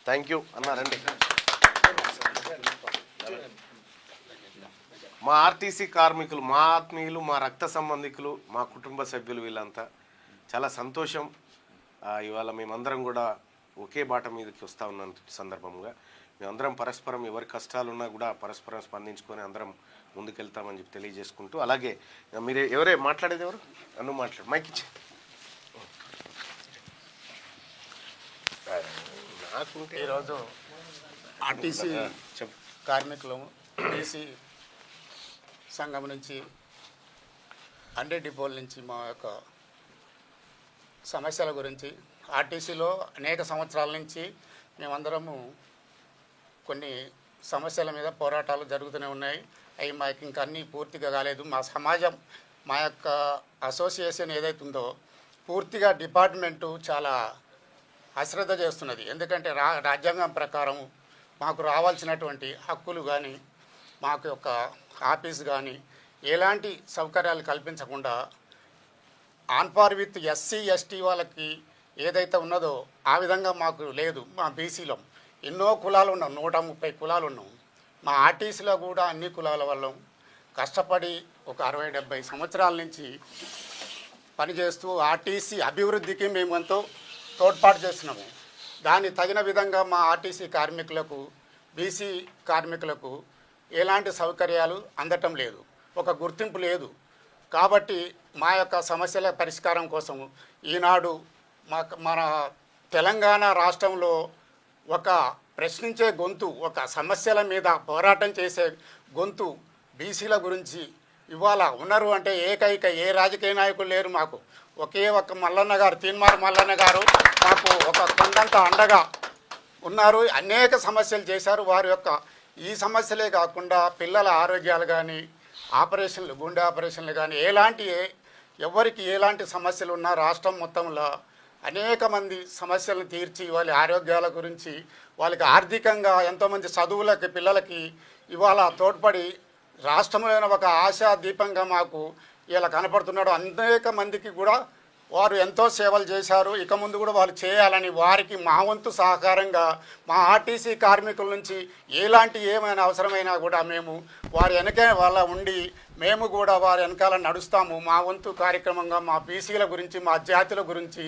Thank you అన్న. రండి. మా ఆర్టీసీ కార్మికులు, మా ఆత్మీయులు, మా రక్త సంబంధికులు, మా కుటుంబ సభ్యులు వీళ్ళంతా చాలా సంతోషం. ఇవాళ మేమందరం కూడా ఒకే బాట మీదకి వస్తూ ఉన్న సందర్భంగా మేమందరం పరస్పరం ఎవరి కష్టాలున్నా కూడా పరస్పరం స్పందించుకొని అందరం ముందుకెళ్తామని చెప్పి తెలియజేసుకుంటూ, అలాగే మీరు ఎవరే మాట్లాడేది, ఎవరు నన్ను మాట్లాడు, మైక్ ఇచ్చి నాకుంటే. ఈరోజు ఆర్టీసీ కార్మికులు బీసీ సంఘం నుంచి అన్ని డిపోల నుంచి మా యొక్క సమస్యల గురించి, ఆర్టీసీలో అనేక సంవత్సరాల నుంచి మేమందరము కొన్ని సమస్యల మీద పోరాటాలు జరుగుతూనే ఉన్నాయి. అవి మాకు ఇంకా అన్నీ పూర్తిగా కాలేదు. మా సమాజం, మా యొక్క అసోసియేషన్ ఏదైతే ఉందో పూర్తిగా డిపార్ట్మెంటు చాలా అశ్రద్ధ చేస్తున్నది. ఎందుకంటే రాజ్యాంగం ప్రకారం మాకు రావాల్సినటువంటి హక్కులు కానీ, మాకు యొక్క ఆఫీస్ కానీ ఎలాంటి సౌకర్యాలు కల్పించకుండా on par with SC ST వాళ్ళకి ఏదైతే ఉన్నదో ఆ విధంగా మాకు లేదు. మా బీసీలో ఎన్నో కులాలు ఉన్నాం, 130 కులాలు ఉన్నాం. మా ఆర్టీసీలో కూడా అన్ని కులాల వల్ల కష్టపడి ఒక 60-70 సంవత్సరాల నుంచి పనిచేస్తూ ఆర్టీసీ అభివృద్ధికి మేము ఎంతో తోడ్పాటు చేస్తున్నాము. దాన్ని తగిన విధంగా మా ఆర్టీసీ కార్మికులకు, బీసీ కార్మికులకు ఎలాంటి సౌకర్యాలు అందటం లేదు, ఒక గుర్తింపు లేదు. కాబట్టి మా యొక్క సమస్యల పరిష్కారం కోసం ఈనాడు మన తెలంగాణ రాష్ట్రంలో ఒక ప్రశ్నించే గొంతు, ఒక సమస్యల మీద పోరాటం చేసే గొంతు బీసీల గురించి ఇవాళ ఉన్నారు అంటే ఏకైక ఏ రాజకీయ నాయకులు లేరు. మాకు ఒకే ఒక మల్లన్న గారు, తీన్మార్ మల్లన్న గారు మాకు ఒక కొండంత అండగా ఉన్నారు. అనేక సమస్యలు చేశారు. వారి యొక్క ఈ సమస్యలే కాకుండా పిల్లల ఆరోగ్యాలు కానీ, ఆపరేషన్లు, గుండె ఆపరేషన్లు కానీ, ఎవరికి ఎలాంటి సమస్యలు ఉన్నా రాష్ట్రం మొత్తంలో అనేక మంది సమస్యలను తీర్చి వాళ్ళ ఆరోగ్యాల గురించి, వాళ్ళకి ఆర్థికంగా ఎంతోమంది చదువులకి పిల్లలకి ఇవాళ తోడ్పడి రాష్ట్రంలోనే ఒక ఆశా దీపంగా మాకు ఇలా కనపడుతున్నాడు. అనేక మందికి కూడా వారు ఎంతో సేవలు చేశారు. ఇక ముందు కూడా వాళ్ళు చేయాలని వారికి మా వంతు సహకారంగా మా ఆర్టీసీ కార్మికుల నుంచి ఏమైనా అవసరమైనా కూడా మేము వారి వెనకే వాళ్ళ ఉండి మేము కూడా వారి వెనకాల నడుస్తాము. మా వంతు కార్యక్రమంగా మా బీసీల గురించి, మా జాతుల గురించి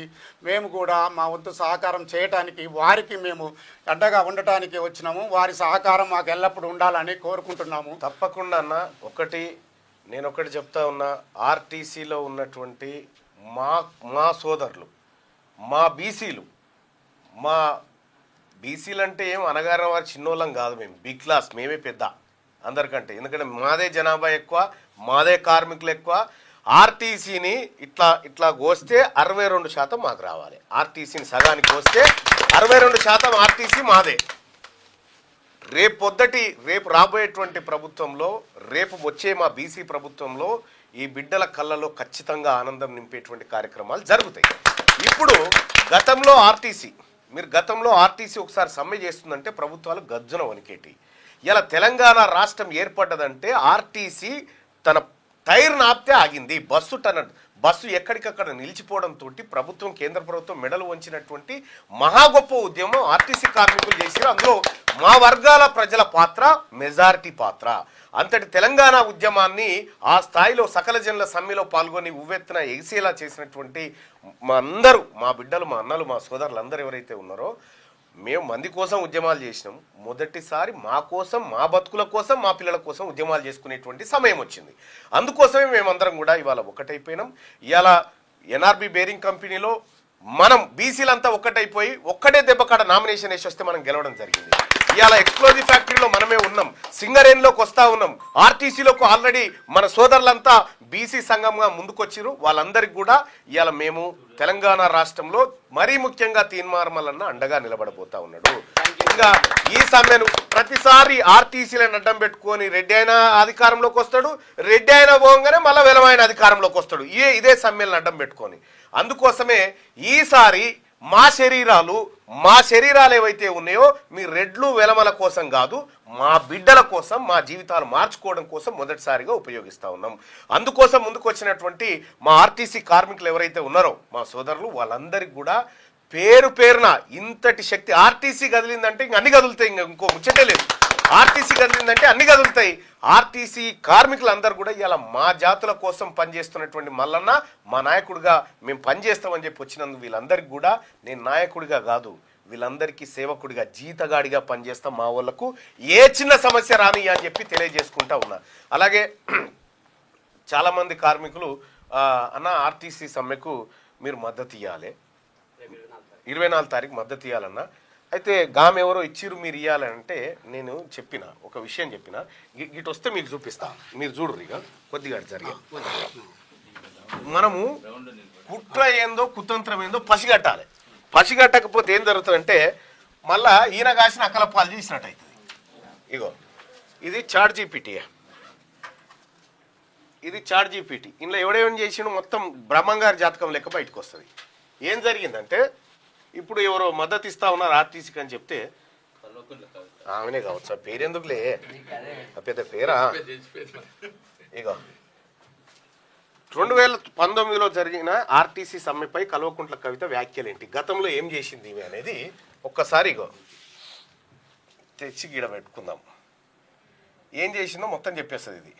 మేము కూడా మా వంతు సహకారం చేయటానికి, వారికి మేము అడ్డగా ఉండటానికి వచ్చినాము. వారి సహకారం మాకు ఎల్లప్పుడూ ఉండాలని కోరుకుంటున్నాము. తప్పకుండా అన్న. నేను ఒకటి చెప్తా ఉన్నా, ఆర్టీసీలో ఉన్నటువంటి మా సోదరులు, మా బీసీలు అంటే ఏం అనగారం వారి చిన్నోళ్ళం కాదు. మేము బిగ్ క్లాస్, మేమే పెద్ద అందరికంటే. ఎందుకంటే మాదే జనాభా ఎక్కువ, మాదే కార్మికులు ఎక్కువ. ఆర్టీసీని ఇట్లా కోస్తే 62% మాకు రావాలి. ఆర్టీసీని సగానికి కోస్తే 62% ఆర్టీసీ మాదే. రేపు రాబోయేటువంటి ప్రభుత్వంలో, రేపు వచ్చే మా బీసీ ప్రభుత్వంలో ఈ బిడ్డల కళ్ళలో ఖచ్చితంగా ఆనందం నింపేటువంటి కార్యక్రమాలు జరుగుతాయి. ఇప్పుడు గతంలో ఆర్టీసీ ఒకసారి సమ్మె చేస్తుందంటే ప్రభుత్వాలు గజ్జున వణికేటి. ఇలా తెలంగాణ రాష్ట్రం ఏర్పడ్డదంటే ఆర్టీసీ తన టైర్ నాపితే ఆగింది. బస్సు ఎక్కడికక్కడ నిలిచిపోవడంతో ప్రభుత్వం, కేంద్ర ప్రభుత్వం మెడలు వంచినటువంటి మహా గొప్ప ఉద్యమం ఆర్టీసీ కార్మికులు చేశారు. అందులో మా వర్గాల ప్రజల పాత్ర మెజారిటీ పాత్ర. అంతటి తెలంగాణ ఉద్యమాన్ని ఆ స్థాయిలో సకల జనుల సమ్మెలో పాల్గొని ఉవ్వెత్తున ఎగిసేలా చేసినటువంటి మా బిడ్డలు, మా అన్నలు, మా సోదరులు అందరూ ఎవరైతే ఉన్నారో, మేము మంది కోసం ఉద్యమాలు చేసినాం. మొదటిసారి మా కోసం, మా బతుకుల కోసం, మా పిల్లల కోసం ఉద్యమాలు చేసుకునేటువంటి సమయం వచ్చింది. అందుకోసమే మేమందరం కూడా ఇవాళ ఒకటైపోయినాం. ఇవాళ ఎన్ఆర్బి బేరింగ్ కంపెనీలో మనం బీసీలంతా ఒక్కటైపోయి ఒక్కటే దెబ్బకాడ నామినేషన్ వేసి వస్తే మనం గెలవడం జరిగింది. ఇవాళ ఎక్స్ప్లోజివ్ ఫ్యాక్టరీలో మనమే ఉన్నాం, సింగరేన్లోకి వస్తూ ఉన్నాం. ఆర్టీసీలోకి ఆల్రెడీ మన సోదరులంతా బీసీ సంఘంగా ముందుకొచ్చిరు. వాళ్ళందరికీ కూడా ఇవాళ మేము తెలంగాణ రాష్ట్రంలో మరీ ముఖ్యంగా తీన్మార్ మల్లన్న అండగా నిలబడబోతా ఉన్నాడు. ఇంకా ఈ సమ్మెను ప్రతిసారి ఆర్టీసీలను అడ్డం పెట్టుకొని రెడ్డి అయినా అధికారంలోకి వస్తాడు, రెడ్డి అయినా పోగానే మళ్ళీ వెలమైన అధికారంలోకి వస్తాడు, ఇదే సమ్మెలను అడ్డం పెట్టుకొని. అందుకోసమే ఈసారి మా శరీరాలు ఏవైతే ఉన్నాయో మీ రెడ్లు వెలమల కోసం కాదు, మా బిడ్డల కోసం, మా జీవితాలు మార్చుకోవడం కోసం మొదటిసారిగా ఉపయోగిస్తూ ఉన్నాం. అందుకోసం ముందుకు వచ్చినటువంటి మా ఆర్టీసీ కార్మికులు ఎవరైతే ఉన్నారో మా సోదరులు, వాళ్ళందరికీ కూడా పేరు పేరున ఇంతటి శక్తి ఆర్టీసీ కదిలిందంటే ఇంక అన్ని కదులుతాయి, ఇంకో ముచ్చటే లేదు. ఆర్టీసీ కదిలిందంటే అన్ని కదులుతాయి. ఆర్టీసీ కార్మికులందరూ కూడా ఇలా మా జాతుల కోసం పనిచేస్తున్నటువంటి మల్లన్న మా నాయకుడిగా మేము పనిచేస్తామని చెప్పి వచ్చినందుకు వీళ్ళందరికీ కూడా నేను నాయకుడిగా కాదు, వీళ్ళందరికీ సేవకుడిగా జీతగాడిగా పనిచేస్తాం. మా వాళ్ళకు ఏ చిన్న సమస్య రాని అని చెప్పి తెలియజేసుకుంటా ఉన్నా. అలాగే చాలామంది కార్మికులు అన్న ఆర్టీసీ సమ్మెకు మీరు మద్దతు ఇవ్వాలి, 24 తారీఖు మద్దతు ఇవ్వాలన్నా. అయితే గామె ఎవరో ఇచ్చిరు మీరు ఇవ్వాలంటే నేను చెప్పిన ఒక విషయం చెప్పిన, ఇటు వస్తే మీకు చూపిస్తా, మీరు చూడరు ఇక కొద్దిగా జరిగే. మనము కుట్ర ఏందో కుతంత్రం ఏందో పసిగట్టాలి. పసిగట్టకపోతే ఏం జరుగుతుందంటే మళ్ళా ఈయన కాసిన అక్కల పాలు చేసినట్టు అవుతుంది. ఇగో ఇది చాట్ జీపీటీ, ఇది చాట్ జీపీటీ. ఇందులో ఎవడేమని చేసిండు మొత్తం బ్రహ్మంగారి జాతకం లెక్క బయటకు వస్తుంది. ఏం జరిగిందంటే ఇప్పుడు ఎవరో మద్దతు ఇస్తా ఉన్నారు ఆర్టీసీకి అని చెప్తే ఆమెనే కావచ్చు, ఆ పేరెందుకులే ఆ పెద్ద పేరా. ఇగో 2019లో జరిగిన ఆర్టీసీ సమ్మెపై కల్వకుంట్ల కవిత వ్యాఖ్యలేంటి, గతంలో ఏం చేసింది ఇవి అనేది ఒక్కసారి ఇగో తెచ్చి గీడ పెట్టుకుందాం. ఏం చేసిందో మొత్తం చెప్పేస్తుంది ఇది.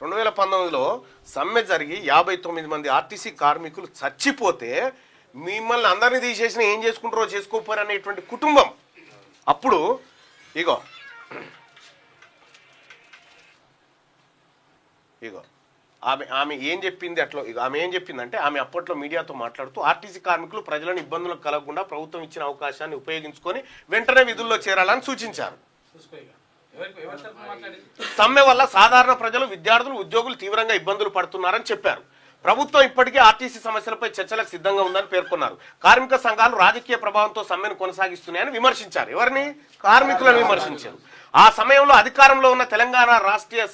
2019లో సమ్మె జరిగి 59 మంది ఆర్టీసీ కార్మికులు చచ్చిపోతే మిమ్మల్ని అందరినీ తీసేసిన ఏం చేసుకుంటారో చేసుకోపోరు అనేటువంటి కుటుంబం. అప్పుడు ఇగో ఇగో ఆమె ఏం చెప్పింది అట్లా. ఇక ఆమె ఏం చెప్పిందంటే ఆమె అప్పట్లో మీడియాతో మాట్లాడుతూ ఆర్టీసీ కార్మికులు ప్రజలను ఇబ్బందులకు కలగకుండా ప్రభుత్వం ఇచ్చిన అవకాశాన్ని ఉపయోగించుకొని వెంటనే విధుల్లో చేరాలని సూచించారు. సమ్మె వల్ల సాధారణ ప్రజలు, విద్యార్థులు, ఉద్యోగులు తీవ్రంగా ఇబ్బందులు పడుతున్నారని చెప్పారు. ప్రభుత్వం ఇప్పటికే ఆర్టీసీ సమస్యలపై చర్చలకు సిద్ధంగా ఉందని పేర్కొన్నారు. కార్మిక సంఘాలు రాజకీయ ప్రభావంతో సమ్మెను కొనసాగిస్తున్నాయని విమర్శించారు. ఎవరిని? కార్మికులను విమర్శించారు. ఆ సమయంలో అధికారంలో ఉన్న తెలంగాణ రాష్ట్రీయ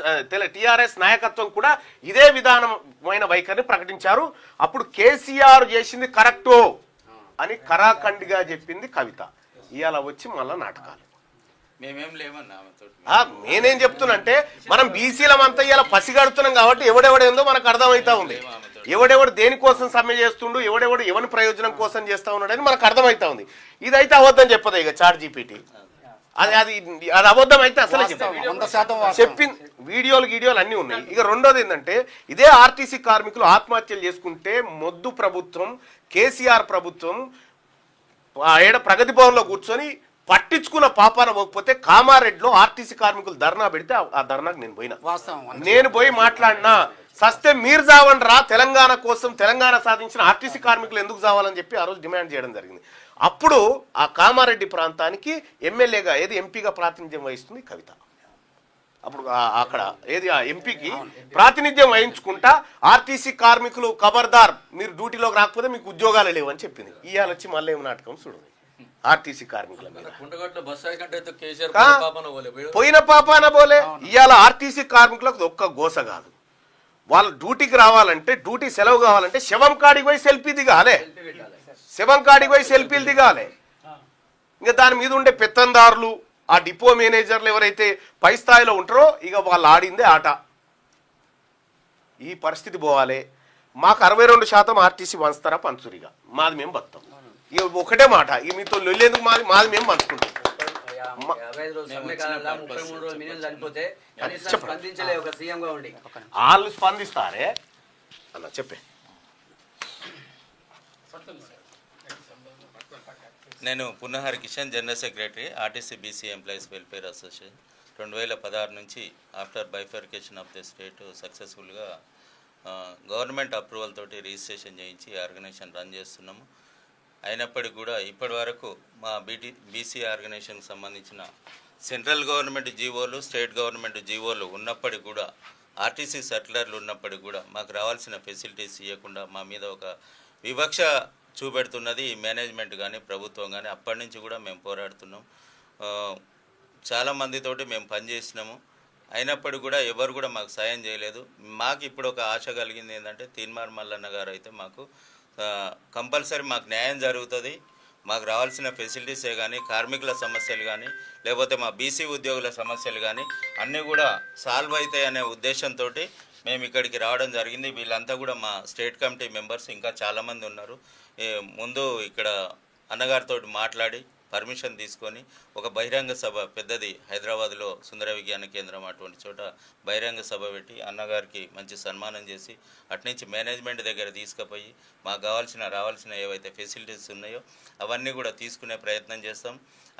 టీఆర్ఎస్ నాయకత్వం కూడా ఇదే విధానమైన వైఖరిని ప్రకటించారు. అప్పుడు కేసీఆర్ చేసింది కరెక్టో అని కరాఖండిగా చెప్పింది కవిత. ఇవాళ వచ్చి మళ్ళా నాటకాలు. నేనేం చెప్తున్నంటే మనం బీసీలమంతా ఇలా పసిగడుతున్నాం కాబట్టి ఎవడెవడేందో మనకు అర్థమవుతా ఉంది. ఎవడెవడు దేనికోసం సమ్మె చేస్తుండు, ఎవడెవడు ఎవరి ప్రయోజనం కోసం చేస్తా ఉన్నాడని మనకు అర్థమవుతా ఉంది. ఇదైతే అబద్ధం చెప్పదు ఇక చాట్ జీపీటీ. అది అది అది అబద్ధం అయితే అసలే చెప్పింది. వీడియోలు అన్నీ ఉన్నాయి. ఇక రెండోది ఏంటంటే ఇదే ఆర్టీసీ కార్మికులు ఆత్మహత్యలు చేసుకుంటే మొద్దు ప్రభుత్వం, కేసీఆర్ ప్రభుత్వం ఏడ ప్రగతి భవన్లో కూర్చొని పట్టించుకున్న పాపాన పోకపోతే కామారెడ్డిలో ఆర్టీసీ కార్మికులు ధర్నా పెడితే ఆ ధర్నాకు నేను పోయి మాట్లాడినా. సస్తే మీరు చావండి రా, తెలంగాణ కోసం తెలంగాణ సాధించిన ఆర్టీసీ కార్మికులు ఎందుకు చావాలని చెప్పి ఆ రోజు డిమాండ్ చేయడం జరిగింది. అప్పుడు ఆ కామారెడ్డి ప్రాంతానికి ఎమ్మెల్యేగా ఎంపీగా ప్రాతినిధ్యం వహిస్తుంది కవిత. అప్పుడు అక్కడ ఆ ఎంపీకి ప్రాతినిధ్యం వహించుకుంటా ఆర్టీసీ కార్మికులు ఖబర్దార్, మీరు డ్యూటీలోకి రాకపోతే మీకు ఉద్యోగాలు లేవు అని చెప్పింది. ఇవాళ వచ్చి మళ్ళీ ఏం నాటకం చూడండి ఆర్టీసీ కార్మికుల మీద. పోయిన పాపాన పోలే. ఇవాళ ఆర్టీసీ కార్మికులకు ఒక్క గోస కాదు. వాళ్ళు డ్యూటీకి రావాలంటే, డ్యూటీ సెలవు కావాలంటే శవం కాడికి పోయి సెల్ఫీ దిగాలే, శవం కాడికి పోయి సెల్ఫీలు దిగాలి. ఇంకా దాని మీద ఉండే పెత్తందారులు, ఆ డిపో మేనేజర్లు ఎవరైతే పై స్థాయిలో ఉంటారో ఇక వాళ్ళు ఆడిందే ఆట. ఈ పరిస్థితి పోవాలి. మాకు 62% ఆర్టీసీ పంచుతారా? పంచురిగా, మాది మేము బతాం. ఇక ఒకటే మాట, ఇక మీతో లొల్లేందుకు మాది మేము పంచుకుంటాం. వాళ్ళు స్పందిస్తారే అన్న చెప్పే. నేను Punnahari Kishan, general secretary, RTC BC employees welfare association. 2016 నుంచి after bifurcation of the state సక్సెస్ఫుల్గా గవర్నమెంట్ అప్రూవల్ తోటి రిజిస్ట్రేషన్ చేయించి ఆర్గనైజేషన్ రన్ చేస్తున్నాము. అయినప్పటికీ కూడా ఇప్పటి వరకు మా బీసీ ఆర్గనైజేషన్కి సంబంధించిన సెంట్రల్ గవర్నమెంట్ జీవోలు, స్టేట్ గవర్నమెంట్ జీవోలు ఉన్నప్పటికీ కూడా, ఆర్టీసీ సర్క్యులర్లు ఉన్నప్పటికీ కూడా మాకు రావాల్సిన ఫెసిలిటీస్ ఇవ్వకుండా మా మీద ఒక వివక్ష చూపెడుతున్నది మేనేజ్మెంట్ కానీ ప్రభుత్వం కానీ. అప్పటి నుంచి కూడా మేము పోరాడుతున్నాం. చాలామందితోటి మేము పనిచేసినాము. అయినప్పటికీ కూడా ఎవరు కూడా మాకు సాయం చేయలేదు. మాకు ఇప్పుడు ఒక ఆశ కలిగింది ఏంటంటే తీన్మార్ మల్లన్న గారు అయితే మాకు కంపల్సరీ మాకు న్యాయం జరుగుతుంది, మాకు రావాల్సిన ఫెసిలిటీసే కానీ, కార్మికుల సమస్యలు కానీ, లేకపోతే మా బీసీ ఉద్యోగుల సమస్యలు కానీ అన్నీ కూడా సాల్వ్ అవుతాయి అనే ఉద్దేశంతో మేము ఇక్కడికి రావడం జరిగింది. వీళ్ళంతా కూడా మా స్టేట్ కమిటీ మెంబర్స్, ఇంకా చాలామంది ఉన్నారు. ముందు ఇక్కడ అన్నగారితో మాట్లాడి పర్మిషన్ తీసుకొని ఒక బహిరంగ సభ పెద్దది హైదరాబాద్లో సుందర విజ్ఞాన కేంద్రం అటువంటి చోట బహిరంగ సభ పెట్టి అన్నగారికి మంచి సన్మానం చేసి అట్నుంచి మేనేజ్మెంట్ దగ్గర తీసుకుపోయి మాకు రావాల్సిన ఏవైతే ఫెసిలిటీస్ ఉన్నాయో అవన్నీ కూడా తీసుకునే ప్రయత్నం చేస్తాం.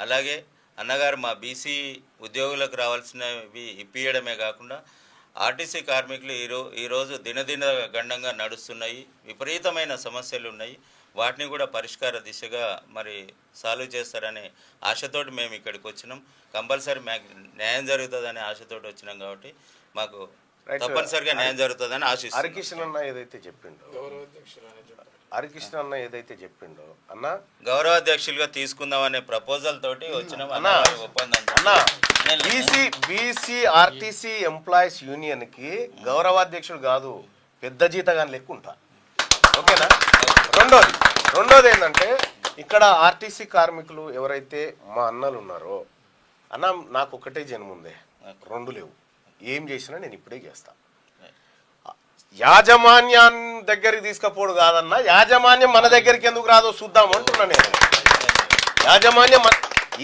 అలాగే అన్నగారు మా బీసీ ఉద్యోగులకు రావాల్సినవి ఇప్పియడమే కాకుండా ఆర్టీసీ కార్మికులు ఈరోజు దినదిన గండంగా నడుస్తున్నాయి, విపరీతమైన సమస్యలు ఉన్నాయి, వాటిని కూడా పరిష్కార దిశగా మరి సాల్వ్ చేస్తారనే ఆశతోటి మేము ఇక్కడికి వచ్చినాం. కంపల్సరీ మాకు న్యాయం జరుగుతుందనే ఆశతోటి వచ్చినాం కాబట్టి మాకు తప్పనిసరిగా న్యాయం జరుగుతుందని ఆశిస్తున్నాం. హరికృష్ణ అన్న ఏదైతే చెప్పిండో అన్న గౌరవాధ్యక్షులుగా తీసుకుందామనే ప్రపోజల్ తోటి వచ్చినాం. బీసీ ఆర్టీసీ ఎంప్లాయీస్ యూనియన్ కి గౌరవాధ్యక్షుడు కాదు, పెద్ద జీతగాని లెక్క ఉంటా. ఓకేనా? రెండోది ఏంటంటే ఇక్కడ ఆర్టీసీ కార్మికులు ఎవరైతే మా అన్నలు ఉన్నారో, అన్న నాకు ఒకటే జన్ముందే, రెండు లేవు, ఏం చేసినా నేను ఇప్పుడే చేస్తా. యాజమాన్యాన్ని దగ్గరికి తీసుకపోడు కాదన్న, యాజమాన్యం మన దగ్గరికి ఎందుకు రాదో చూద్దాం అంటున్నా నేను. యాజమాన్యం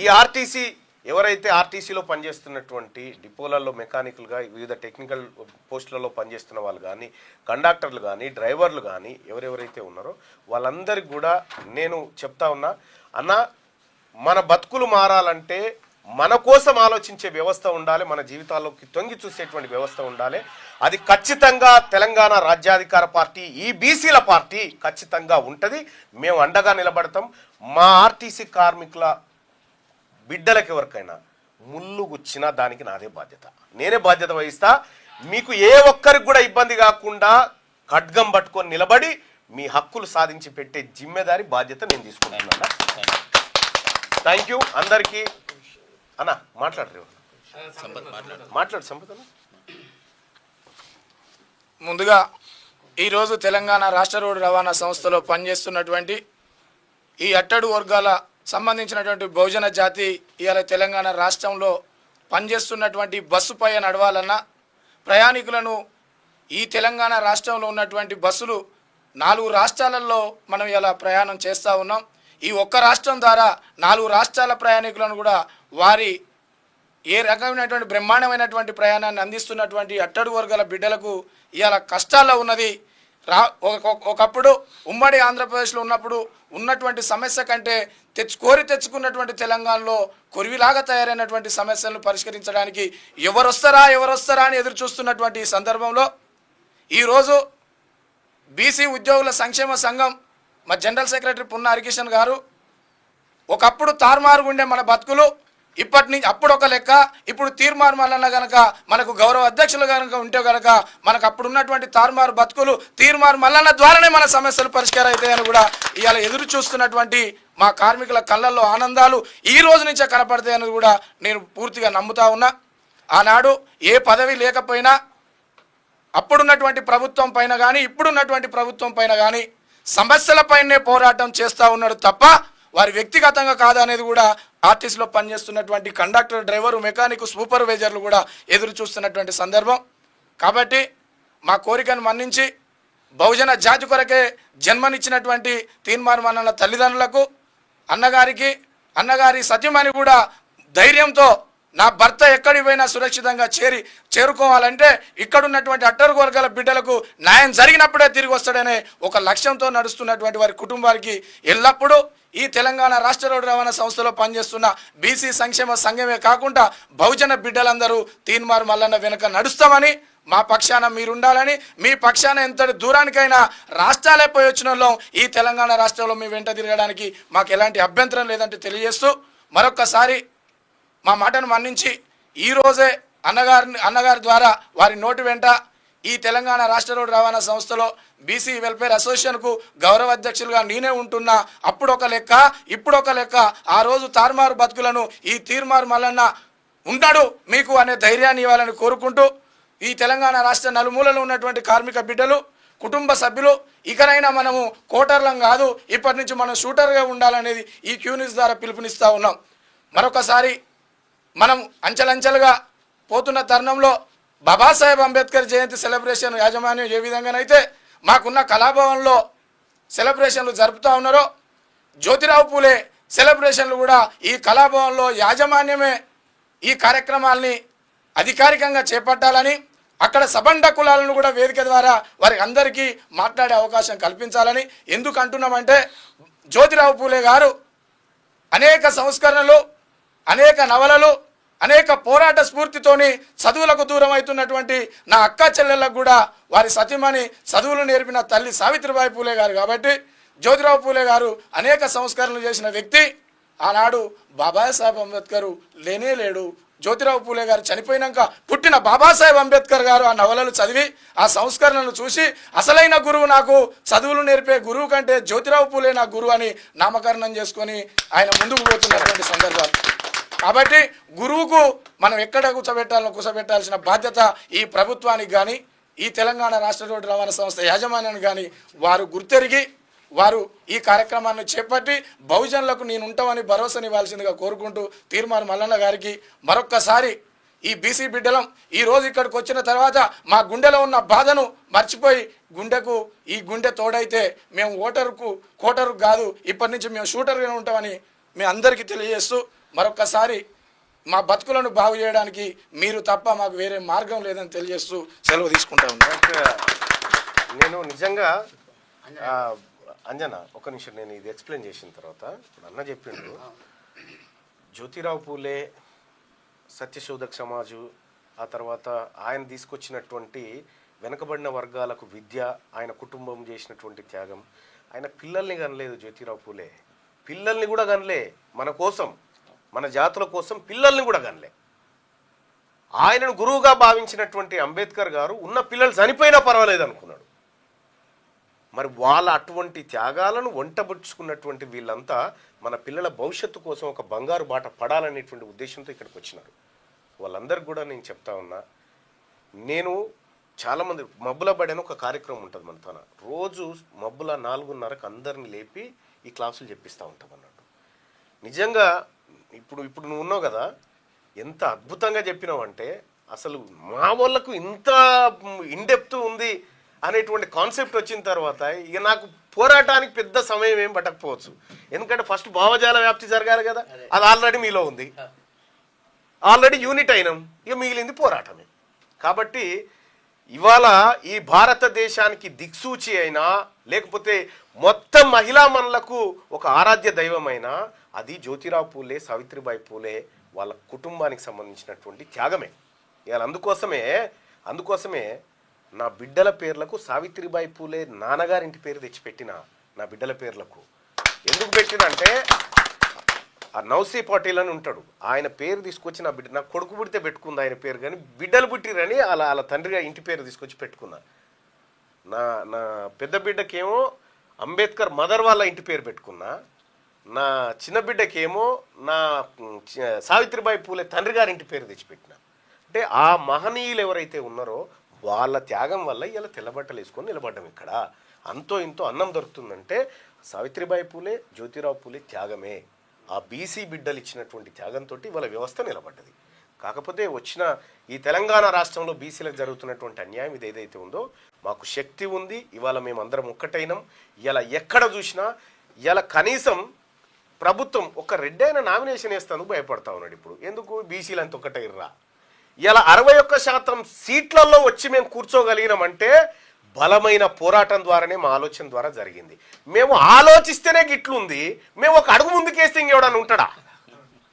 ఈ ఆర్టీసీ ఎవరైతే ఆర్టీసీలో పనిచేస్తున్నటువంటి డిపోలలో మెకానికల్గా వివిధ టెక్నికల్ పోస్టులలో పనిచేస్తున్న వాళ్ళు కానీ, కండక్టర్లు కానీ, డ్రైవర్లు కానీ ఎవరెవరైతే ఉన్నారో వాళ్ళందరికీ కూడా నేను చెప్తా ఉన్నా, అన్న మన బతుకులు మారాలంటే మన కోసం ఆలోచించే వ్యవస్థ ఉండాలి, మన జీవితాల్లోకి తొంగి చూసేటువంటి వ్యవస్థ ఉండాలి. అది ఖచ్చితంగా తెలంగాణ రాజ్యాధికార పార్టీ, ఈ బీసీల పార్టీ ఖచ్చితంగా ఉంటుంది. మేము అండగా నిలబడతాం. మా ఆర్టీసీ కార్మికుల బిడ్డలకు ఎవరికైనా ముళ్ళు గుచ్చినా దానికి నాదే బాధ్యత, నేనే బాధ్యత వహిస్తా. మీకు ఏ ఒక్కరికి కూడా ఇబ్బంది కాకుండా ఖడ్గం పట్టుకొని నిలబడి మీ హక్కులు సాధించి పెట్టే జిమ్మెదారి బాధ్యత నేను తీసుకుంటున్నా. థ్యాంక్ యూ అందరికీ. అన్న మాట్లాడు సంపద. ముందుగా ఈరోజు తెలంగాణ రాష్ట్ర రోడ్డు రవాణా సంస్థలో పనిచేస్తున్నటువంటి ఈ అట్టడు వర్గాల సంబంధించినటువంటి బహుజన జాతి ఇవాళ తెలంగాణ రాష్ట్రంలో పనిచేస్తున్నటువంటి బస్సుపై నడవాలన్నా, ప్రయాణికులను ఈ తెలంగాణ రాష్ట్రంలో ఉన్నటువంటి బస్సులు 4 రాష్ట్రాలలో మనం ఇలా ప్రయాణం చేస్తూ ఉన్నాం. ఈ ఒక్క రాష్ట్రం ద్వారా 4 రాష్ట్రాల ప్రయాణికులను కూడా వారి ఏ రకమైనటువంటి బ్రహ్మాండమైనటువంటి ప్రయాణాన్ని అందిస్తున్నటువంటి అట్టడుగు వర్గాల బిడ్డలకు ఇవాళ కష్టాల్లో ఉన్నది. ఒకప్పుడు ఉమ్మడి ఆంధ్రప్రదేశ్లో ఉన్నప్పుడు ఉన్నటువంటి సమస్య కంటే తెచ్చుకున్నటువంటి తెలంగాణలో కొరివిలాగా తయారైనటువంటి సమస్యలను పరిష్కరించడానికి ఎవరొస్తారా అని ఎదురు చూస్తున్నటువంటి ఈ సందర్భంలో ఈరోజు బీసీ ఉద్యోగుల సంక్షేమ సంఘం మా జనరల్ సెక్రటరీ పున్న హరికిషన్ గారు, ఒకప్పుడు తారుమారుగా ఉండే మన బతుకులు ఇప్పటి నుంచి అప్పుడు ఒక లెక్క, ఇప్పుడు తీర్మార్ మల్లన్న కనుక మనకు గౌరవ అధ్యక్షులు కనుక ఉంటే కనుక మనకు అప్పుడు ఉన్నటువంటి తారుమారు బతుకులు తీర్మార్ మల్లన్న ద్వారానే మన సమస్యలు పరిష్కారం అవుతాయని కూడా ఇవాళ ఎదురు చూస్తున్నటువంటి మా కార్మికుల కళ్ళల్లో ఆనందాలు ఈ రోజు నుంచే కనపడతాయని కూడా నేను పూర్తిగా నమ్ముతా ఉన్నా. ఆనాడు ఏ పదవి లేకపోయినా అప్పుడున్నటువంటి ప్రభుత్వం పైన కానీ ఇప్పుడున్నటువంటి ప్రభుత్వం పైన కానీ సమస్యలపైనే పోరాటం చేస్తూ ఉన్నాడు తప్ప వారి వ్యక్తిగతంగా కాదనేది కూడా ఆర్టీసీలో పనిచేస్తున్నటువంటి కండక్టర్, డ్రైవరు, మెకానిక్, సూపర్వైజర్లు కూడా ఎదురు చూస్తున్నటువంటి సందర్భం. కాబట్టి మా కోరికను మన్నించి బహుజన జాతి కొరకే జన్మనిచ్చినటువంటి తీన్మార్ మల్లన్న తల్లిదండ్రులకు, అన్నగారి సత్యమని కూడా ధైర్యంతో నా భర్త ఎక్కడికి పోయినా సురక్షితంగా చేరుకోవాలంటే ఇక్కడున్నటువంటి అట్టడుగు వర్గాల బిడ్డలకు న్యాయం జరిగినప్పుడే తిరిగి వస్తాడనే ఒక లక్ష్యంతో నడుస్తున్నటువంటి వారి కుటుంబానికి ఎల్లప్పుడూ ఈ తెలంగాణ రాష్ట్ర రోడ్డు రవాణా సంస్థలో పనిచేస్తున్న బీసీ సంక్షేమ సంఘమే కాకుండా బహుజన బిడ్డలందరూ తీన్మార్ మల్లన్న వెనుక నడుస్తామని, మా పక్షాన మీరుండాలని, మీ పక్షాన ఎంతటి దూరానికైనా రాష్ట్రాలే పోయి వచ్చిన ఈ తెలంగాణ రాష్ట్రంలో మీ వెంట తిరగడానికి మాకు ఎలాంటి అభ్యంతరం లేదంటే తెలియజేస్తూ మరొక్కసారి మా మాటను మన్నించి ఈరోజే అన్నగారి ద్వారా వారి నోటి వెంట ఈ తెలంగాణ రాష్ట్ర రోడ్డు రవాణా సంస్థలో బీసీ వెల్ఫేర్ అసోసియేషన్కు గౌరవ అధ్యక్షులుగా నేనే ఉంటున్నా. అప్పుడు ఒక లెక్క, ఇప్పుడు ఒక లెక్క. ఆ రోజు తారుమారు బతుకులను ఈ తీర్మారు మల్లన్న ఉంటాడు మీకు అనే ధైర్యాన్ని ఇవ్వాలని కోరుకుంటూ ఈ తెలంగాణ రాష్ట్ర నలుమూలలో ఉన్నటువంటి కార్మిక బిడ్డలు, కుటుంబ సభ్యులు ఇకనైనా మనము కోటర్లం కాదు, ఇప్పటి నుంచి మనం షూటర్గా ఉండాలనేది ఈ క్యూ న్యూస్ ద్వారా పిలుపునిస్తూ ఉన్నాం. మరొకసారి మనం అంచెలంచెలుగా పోతున్న తరుణంలో బాబాసాహెబ్ అంబేద్కర్ జయంతి సెలబ్రేషన్ యాజమాన్యం ఏ విధంగానైతే మాకున్న కళాభవన్లో సెలబ్రేషన్లు జరుపుతూ ఉన్నారో, జ్యోతిరావు పూలే సెలబ్రేషన్లు కూడా ఈ కళాభవన్లో యాజమాన్యమే ఈ కార్యక్రమాల్ని అధికారికంగా చేపట్టాలని, అక్కడ సబండ కులాలను కూడా వేదిక ద్వారా వారికి అందరికీ మాట్లాడే అవకాశం కల్పించాలని. ఎందుకు అంటున్నామంటే, జ్యోతిరావు పూలే గారు అనేక సంస్కరణలు, అనేక నవలలు, అనేక పోరాట స్ఫూర్తితోని చదువులకు దూరం అవుతున్నటువంటి నా అక్క చెల్లెళ్ళకు కూడా వారి సతీమణి చదువులు నేర్పిన తల్లి సావిత్రిబాయి పూలే గారు కాబట్టి, జ్యోతిరావు పూలే గారు అనేక సంస్కరణలు చేసిన వ్యక్తి. ఆనాడు బాబాసాహెబ్ అంబేద్కర్ లేనే లేడు. జ్యోతిరావు పూలే గారు చనిపోయినాక పుట్టిన బాబాసాహెబ్ అంబేద్కర్ గారు ఆ నవలలు చదివి ఆ సంస్కరణలను చూసి అసలైన గురువు నాకు చదువులు నేర్పే గురువు కంటే జ్యోతిరావు పూలే నా గురువు అని నామకరణం చేసుకొని ఆయన ముందుకు పోతున్నటువంటి సందర్భాలు. కాబట్టి గురువుకు మనం ఎక్కడ కూర్చోబెట్టాల్సిన బాధ్యత ఈ ప్రభుత్వానికి కానీ, ఈ తెలంగాణ రాష్ట్ర రోడ్డు రవాణా సంస్థ యాజమాన్యానికి కానీ వారు గుర్తెరిగి వారు ఈ కార్యక్రమాన్ని చేపట్టి బహుజనులకు నేను ఉంటామని భరోసానివ్వాల్సిందిగా కోరుకుంటూ తీర్మానం మల్లన్న గారికి మరొక్కసారి ఈ బీసీ బిడ్డలం ఈరోజు ఇక్కడికి వచ్చిన తర్వాత మా గుండెలో ఉన్న బాధను మర్చిపోయి ఈ గుండె తోడైతే మేము కోటరు కాదు, ఇప్పటి నుంచి మేము షూటర్గానే ఉంటామని మీ అందరికీ తెలియజేస్తూ మరొక్కసారి మా బతుకులను బాగు చేయడానికి మీరు తప్ప మాకు వేరే మార్గం లేదని తెలియజేస్తూ సెలవు తీసుకుంటా ఉన్నాను. నేను నిజంగా అంజన ఒక నిమిషం, నేను ఇది ఎక్స్ప్లెయిన్ చేసిన తర్వాత ఇప్పుడు అన్న చెప్పిండు జ్యోతిరావు పూలే, సత్యశోధక్ సమాజు, ఆ తర్వాత ఆయన తీసుకొచ్చినటువంటి వెనకబడిన వర్గాలకు విద్య, ఆయన కుటుంబం చేసినటువంటి త్యాగం. ఆయన పిల్లల్ని కనలేదు జ్యోతిరావు పూలే, పిల్లల్ని కూడా కనలే, మన కోసం మన జాతుల కోసం పిల్లల్ని కూడా కనలే. ఆయనను గురువుగా భావించినటువంటి అంబేద్కర్ గారు ఉన్న పిల్లలు చనిపోయినా పర్వాలేదు అనుకున్నాడు. మరి వాళ్ళ అటువంటి త్యాగాలను వంటబుచ్చుకున్నటువంటి వీళ్ళంతా మన పిల్లల భవిష్యత్తు కోసం ఒక బంగారు బాట పడాలనేటువంటి ఉద్దేశంతో ఇక్కడికి వచ్చినారు. వాళ్ళందరికీ కూడా నేను చెప్తా ఉన్నా, నేను చాలామంది మబ్బుల బడి అని ఒక కార్యక్రమం ఉంటుంది మన తన, రోజు మబ్బుల 4:30కు అందరిని లేపి ఈ క్లాసులు చెప్పిస్తూ ఉంటాం అన్నట్టు. నిజంగా ఇప్పుడు నువ్వు ఉన్నావు కదా, ఎంత అద్భుతంగా చెప్పినావు అంటే అసలు మా వాళ్ళకు ఇంత ఇన్డెప్త్ ఉంది అనేటువంటి కాన్సెప్ట్ వచ్చిన తర్వాత ఇక నాకు పోరాటానికి పెద్ద సమయం ఏం పట్టకపోవచ్చు. ఎందుకంటే ఫస్ట్ భావజాల వ్యాప్తి జరగాలి కదా, అది ఆల్రెడీ మీలో ఉంది, ఆల్రెడీ యూనిట్ అయినాం, ఇక మిగిలింది పోరాటమే. కాబట్టి ఇవాళ ఈ భారతదేశానికి దిక్సూచి అయినా లేకపోతే మొత్తం మహిళా మనులకు ఒక ఆరాధ్య దైవమైనా అది జ్యోతిరావు పూలే, సావిత్రిబాయి పూలే వాళ్ళ కుటుంబానికి సంబంధించినటువంటి త్యాగమే. ఇవాళ అందుకోసమే నా బిడ్డల పేర్లకు సావిత్రిబాయి పూలే నాన్నగారింటి పేరు తెచ్చిపెట్టిన నా బిడ్డల పేర్లకు. ఎందుకు పెట్టిన అంటే ఆ నౌసీ పాటిల్ అని ఉంటాడు, ఆయన పేరు తీసుకొచ్చి నా బిడ్డ, నా కొడుకు పుడితే పెట్టుకుంది ఆయన పేరు, కానీ బిడ్డలు పుట్టిరని వాళ్ళ తండ్రిగా ఇంటి పేరు తీసుకొచ్చి పెట్టుకున్నా. నా పెద్ద బిడ్డకేమో అంబేద్కర్ మదర్ వాళ్ళ ఇంటి పేరు పెట్టుకున్నా, నా చిన్న బిడ్డకేమో నా సావిత్రిబాయి పూలే తండ్రి గారి ఇంటి పేరు తెచ్చిపెట్టిన. అంటే ఆ మహనీయులు ఎవరైతే ఉన్నారో వాళ్ళ త్యాగం వల్ల ఇలా తెల్లబట్టలు వేసుకొని నిలబడ్డం. ఇక్కడ అంతో ఇంతో అన్నం దొరుకుతుందంటే సావిత్రిబాయి పూలే, జ్యోతిరావు పూలే త్యాగమే. ఆ బీసీ బిడ్డలు ఇచ్చినటువంటి త్యాగంతో వాళ్ళ వ్యవస్థ నిలబడ్డది. కాకపోతే వచ్చిన ఈ తెలంగాణ రాష్ట్రంలో బీసీలకు జరుగుతున్నటువంటి అన్యాయం ఇది ఏదైతే ఉందో, మాకు శక్తి ఉంది, ఇవాళ మేమందరం ఒక్కటైనాం. ఇలా ఎక్కడ చూసినా ఇలా కనీసం ప్రభుత్వం ఒక రెడ్డి అయిన నామినేషన్ వేస్తాను భయపడతా ఉన్నాడు. ఇప్పుడు ఎందుకు బీసీలు అంత ఒక్కటైర్రా? ఇలా 61% సీట్లలో వచ్చి మేము కూర్చోగలిగినామంటే బలమైన పోరాటం ద్వారానే, మా ఆలోచన ద్వారా జరిగింది. మేము ఆలోచిస్తేనే గిట్లుంది, మేము ఒక అడుగు ముందుకేస్తే ఇంకెవడన్నా ఉంటాడా?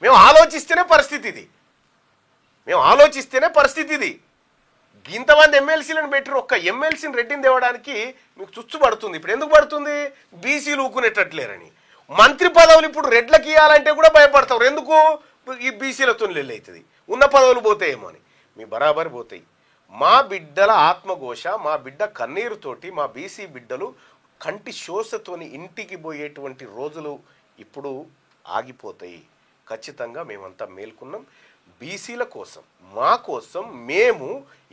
మేము ఆలోచిస్తేనే పరిస్థితి ఇది. ఇంతమంది ఎమ్మెల్సీలను పెట్టి ఒక్క ఎమ్మెల్సీని రెడ్డిని తేవడానికి మీకు చుచ్చు పడుతుంది. ఇప్పుడు ఎందుకు పడుతుంది? బీసీలు ఊకునేటట్లేరని. మంత్రి పదవులు ఇప్పుడు రెడ్లకు ఇవ్వాలంటే కూడా భయపడతారు. ఎందుకు? ఈ బీసీలతో అవుతుంది, ఉన్న పదవులు పోతాయేమో అని. మీ బరాబరి పోతాయి. మా బిడ్డల ఆత్మఘోష, మా బిడ్డ కన్నీరుతోటి, మా బీసీ బిడ్డలు కంటి శోషతోని ఇంటికి పోయేటువంటి రోజులు ఇప్పుడు ఆగిపోతాయి. ఖచ్చితంగా మేమంతా మేల్కొన్నాం. బీసీల కోసం, మా కోసం మేము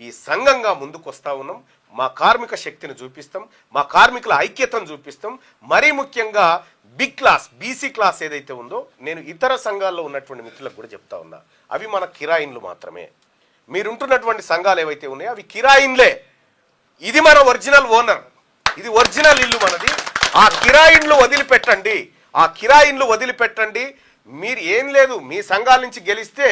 ఈ సంఘంగా ముందుకు వస్తూ ఉన్నాం. మా కార్మిక శక్తిని చూపిస్తాం, మా కార్మికుల ఐక్యతను చూపిస్తాం. మరీ ముఖ్యంగా బిగ్ క్లాస్, బీసీ క్లాస్ ఏదైతే ఉందో, నేను ఇతర సంఘాల్లో ఉన్నటువంటి మిత్రులకు కూడా చెప్తా ఉన్నా, అవి మన కిరాయిన్లు మాత్రమే. మీరుంటున్నటువంటి సంఘాలు ఏవైతే ఉన్నాయో అవి కిరాయిన్లే. ఇది మన ఒరిజినల్ ఓనర్, ఇది ఒరిజినల్ ఇల్లు మనది. ఆ కిరాయిన్లు వదిలిపెట్టండి, ఆ కిరాయిన్లు వదిలిపెట్టండి. మీరు ఏం లేదు, మీ సంఘాల నుంచి గెలిస్తే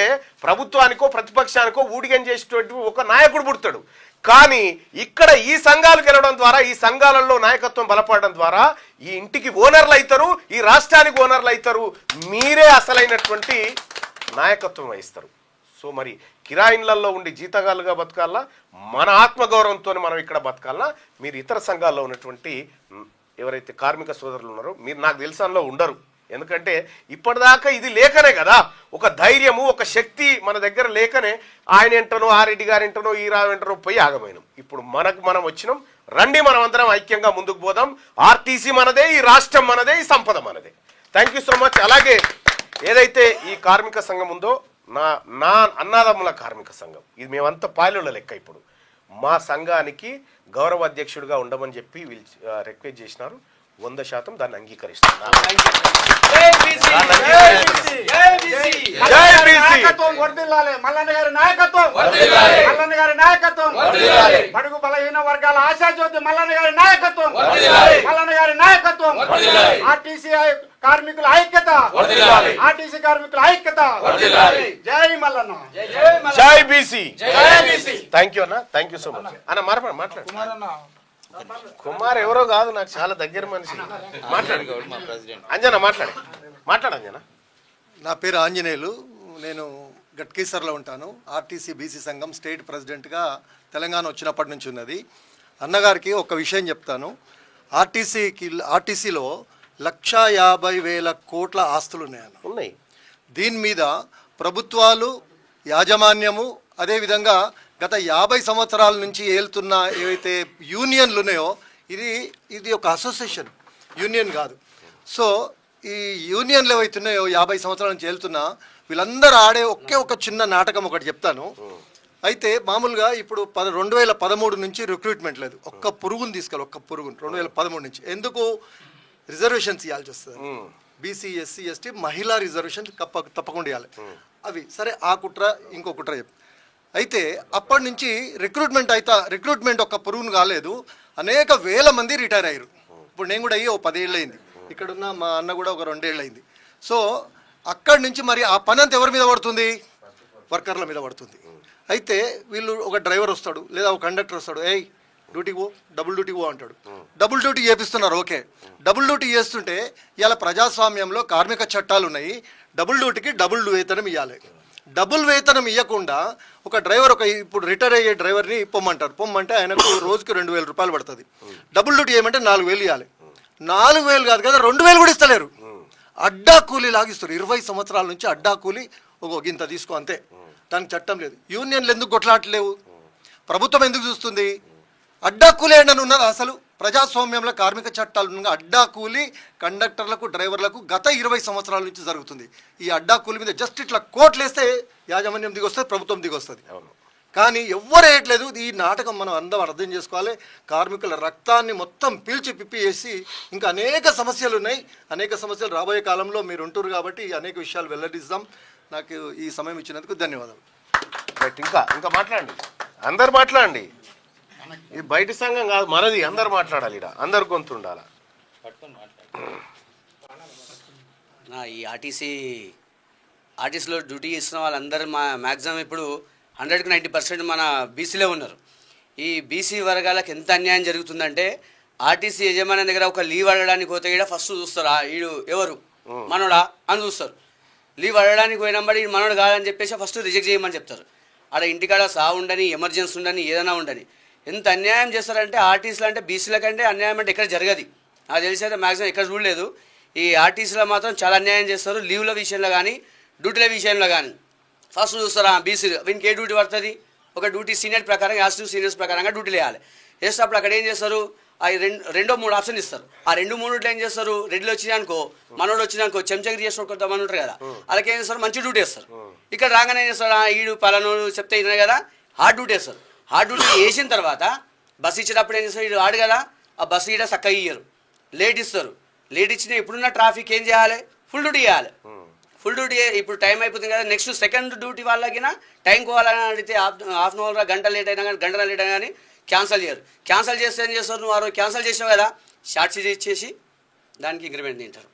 ప్రభుత్వానికో ప్రతిపక్షానికో ఊడిగం చేసేటువంటి ఒక నాయకుడు పుడతాడు. కానీ ఇక్కడ ఈ సంఘాలు గెలవడం ద్వారా, ఈ సంఘాలలో నాయకత్వం బలపడడం ద్వారా ఈ ఇంటికి ఓనర్లు అవుతారు, ఈ రాష్ట్రానికి ఓనర్లు అవుతారు. మీరే అసలైనటువంటి నాయకత్వం వహిస్తారు. సో మరి కిరాయిన్లలో ఉండి జీతగాలుగా బతకాలా, మన ఆత్మగౌరవంతో మనం ఇక్కడ బతకాలా. మీరు ఇతర సంఘాల్లో ఉన్నటువంటి ఎవరైతే కార్మిక సోదరులు ఉన్నారో మీరు నాకు తెలిసంలో ఉండరు. ఎందుకంటే ఇప్పటిదాకా ఇది లేకనే కదా, ఒక ధైర్యము ఒక శక్తి మన దగ్గర లేకనే ఆయన ఏంటనో ఆ రెడ్డి గారు ఏంటనో ఈ రావు ఏంటనో పోయి ఆగమైనాం. ఇప్పుడు మనం వచ్చినాం, రండి మనం అందరం ఐక్యంగా ముందుకు పోదాం. ఆర్టీసీ మనదే, ఈ రాష్ట్రం మనదే, ఈ సంపద మనదే. Thank you so much. అలాగే ఏదైతే ఈ కార్మిక సంఘం ఉందో నా అన్నాదమ్ముల కార్మిక సంఘం, ఇది మేమంతా పాయలుల లెక్క. ఇప్పుడు మా సంఘానికి గౌరవ అధ్యక్షుడిగా ఉండమని చెప్పి వీళ్ళు రిక్వెస్ట్ చేసినారు. 100% దాన్ని అంగీకరిస్తున్నారు. బడుగు బలహీన వర్గాల ఆశాజ్యోతి మల్లన్న గారి నాయకత్వం, మల్లన్న గారి నాయకత్వం. ఆర్టీసీ కార్మికుల ఐక్యత, ఆర్టీసీ కార్మికుల ఐక్యత. జై మల్లన్న, జై బీసీ. థ్యాంక్ యూ అన్న, థ్యాంక్ యూ సో మచ్ అన్న. మాట్లాడు. కుమార్ ఎవరో కాదు, నాకు చాలా దగ్గర మనిషి. మాట్లాడు అంజనా, మాట్లాడు అంజనా. నా పేరు ఆంజనేయులు, నేను గట్కేసర్లో ఉంటాను. ఆర్టీసీ బీసీ సంఘం స్టేట్ ప్రెసిడెంట్గా తెలంగాణ వచ్చినప్పటి నుంచి ఉన్నది. అన్నగారికి ఒక విషయం చెప్తాను. ఆర్టీసీలో 1,50,000 కోట్ల ఆస్తులు ఉన్నాయి. దీని మీద ప్రభుత్వాలు, యాజమాన్యము, అదేవిధంగా గత 50 సంవత్సరాల నుంచి ఏలుతున్న ఏవైతే యూనియన్లు ఉన్నాయో, ఇది ఒక అసోసియేషన్, యూనియన్ కాదు. సో ఈ యూనియన్లు ఏవైతున్నాయో 50 సంవత్సరాల నుంచి వెళ్తున్నా, వీళ్ళందరూ ఆడే ఒక చిన్న నాటకం ఒకటి చెప్తాను. అయితే మామూలుగా ఇప్పుడు 2013 నుంచి రిక్రూట్మెంట్ లేదు. ఒక్క పురుగుని 2013 నుంచి. ఎందుకు? రిజర్వేషన్స్ ఇవ్వాల్సి వస్తుంది. బీసీ, ఎస్సీ, ఎస్టీ, మహిళా రిజర్వేషన్ తప్పకుండా ఇవ్వాలి. అవి సరే, ఆ కుట్ర ఇంకో కుట్ర చెప్పి అయితే అప్పటి నుంచి రిక్రూట్మెంట్ ఒక్క పురుగును కాలేదు, అనేక వేల మంది రిటైర్ అయ్యారు. ఇప్పుడు నేను కూడా అయ్యి 10 ఏళ్ళు అయింది, ఇక్కడున్న మా అన్న కూడా ఒక 2 ఏళ్ళు అయింది. సో అక్కడి నుంచి మరి ఆ పని అంతా ఎవరి మీద పడుతుంది? వర్కర్ల మీద పడుతుంది. అయితే వీళ్ళు, ఒక డ్రైవర్ వస్తాడు లేదా ఒక కండక్టర్ వస్తాడు, ఏయ్ డ్యూటీకి పో, డబుల్ డ్యూటీకి పో అంటాడు. డబుల్ డ్యూటీ చేపిస్తున్నారు, ఓకే. డబుల్ డ్యూటీ చేస్తుంటే ఇలా ప్రజాస్వామ్యంలో కార్మిక చట్టాలు ఉన్నాయి. డబుల్ డ్యూటీకి డబుల్ వేతనం ఇవ్వాలి. డబుల్ వేతనం ఇవ్వకుండా ఒక డ్రైవర్, ఇప్పుడు రిటైర్ అయ్యే డ్రైవర్ని పొమ్మంటే ఆయనకు రోజుకి 2,000 రూపాయలు పడుతుంది. డబుల్ డ్యూటీ ఏమంటే 4,000 ఇవ్వాలి. 4,000 కాదు కదా, 2,000 కూడా ఇస్తలేరు. అడ్డా కూలీ లాగిస్తారు. 20 సంవత్సరాల నుంచి అడ్డా కూలీ గింత తీసుకో అంతే. దానికి చట్టం లేదు. యూనియన్లు ఎందుకు కొట్లాటలేవు? ప్రభుత్వం ఎందుకు చూస్తుంది? అడ్డా కూలీ ఏంటని ఉన్నారు. అసలు ప్రజాస్వామ్యంలో కార్మిక చట్టాలు అడ్డా కూలీ కండక్టర్లకు, డ్రైవర్లకు గత 20 సంవత్సరాల నుంచి జరుగుతుంది. ఈ అడ్డా కూలీ మీద జస్ట్ ఇట్లా కోట్లు వేస్తే యాజమాన్యం దిగొస్తుంది, ప్రభుత్వం దిగొస్తుంది. కానీ ఎవ్వరు వేయట్లేదు. ఈ నాటకం మనం అందరం అర్థం చేసుకోవాలి. కార్మికుల రక్తాన్ని మొత్తం పీల్చి పిప్పి వేసి ఇంకా అనేక సమస్యలు ఉన్నాయి. అనేక సమస్యలు రాబోయే కాలంలో మీరు ఉంటారు కాబట్టి అనేక విషయాలు వెల్లడిస్తాం. నాకు ఈ సమయం ఇచ్చినందుకు ధన్యవాదాలు. ఇంకా మాట్లాడండి, అందరు మాట్లాడండి. ఇది బయట సంఘం కాదు, మనది. అందరు మాట్లాడాలి, ఇక్కడ అందరు గొంతు ఉండాలి. ఈ ఆర్టీసీలో డ్యూటీ చేస్తున్న వాళ్ళందరూ మ్యాక్సిమం ఇప్పుడు 100కి 90% మన బీసీలో ఉన్నారు. ఈ బీసీ వర్గాలకు ఎంత అన్యాయం జరుగుతుందంటే, ఆర్టీసీ యజమాని దగ్గర ఒక లీవ్ అడగడానికి పోతే ఇక్కడ ఫస్ట్ చూస్తారు, వీడు ఎవరు, మనోడా అని చూస్తారు. లీవ్ అడగడానికి పోయినప్పుడు ఈ మనోడు కాదని చెప్పేసి ఫస్ట్ రిజెక్ట్ చేయమని చెప్తారు. ఆడ ఇంటికాడ సావు ఉండని, ఎమర్జెన్సీ ఉండని, ఏదైనా ఉండని. ఎంత అన్యాయం చేస్తారంటే ఆర్టీసీలు అంటే, బీసీల కంటే అన్యాయం అంటే ఎక్కడ జరగదు. నాకు తెలిసి అయితే మ్యాక్సిమం ఎక్కడ చూడలేదు. ఈ ఆర్టీసీలో మాత్రం చాలా అన్యాయం చేస్తారు. లీవ్ల విషయంలో కానీ, డ్యూటీల విషయంలో కానీ ఫస్ట్ చూస్తారా బీసీలు. వీనికి ఏ డ్యూటీ పడుతుంది? ఒక డ్యూటీ సీనియర్ ప్రకారం, యాసిటివ్ సీనియర్స్ ప్రకారంగా డ్యూటీలు వేయాలి. వేసేటప్పుడు అక్కడ ఏం చేస్తారు, అవి 2-3 ఆప్షన్ ఇస్తారు. ఆ 2-3 ఏం చేస్తారు, రెడ్లు వచ్చినాయనుకో, మనోడు వచ్చినాకో, చెంచగిరి చేసిన కొంతమంది ఉంటారు కదా, వాళ్ళకి ఏం చేస్తారు, మంచి డ్యూటీ వేస్తారు. ఇక్కడ రాగానే ఏం చేస్తారు, ఈడు పలానోడు చెప్తే ఇదే కదా, హార్డ్ డ్యూటీ వేస్తారు. హార్డ్ డ్యూటీ వేసిన తర్వాత బస్సు ఇచ్చేటప్పుడు ఏం చేస్తారు, ఈడు ఆడు కదా, ఆ బస్సు ఈడ చక్కగా ఇయ్యరు, లేట్ ఇస్తారు. లేట్ ఇచ్చిన ఇప్పుడున్న ట్రాఫిక్ ఏం చేయాలి, ఫుల్ డ్యూటీ చేయాలి. ఫుల్ డ్యూటీ ఇప్పుడు టైం అయిపోతుంది కదా, నెక్స్ట్ సెకండ్ డ్యూటీ వాళ్ళకినా టైం పోవాలని అడిగితే హాఫ్ అన్ అవర్ గంట లేట్ అయినా కానీ గంట లేట్ అయినా కానీ క్యాన్సిల్ చేయరు. క్యాన్సిల్ చేస్తే ఏం చేస్తారు, నువ్వు ఆ రోజు క్యాన్సిల్ చేసావు కదా షార్ట్ సీట్ ఇచ్చేసి దానికి ఇంక్రిమెంట్ తింటారు.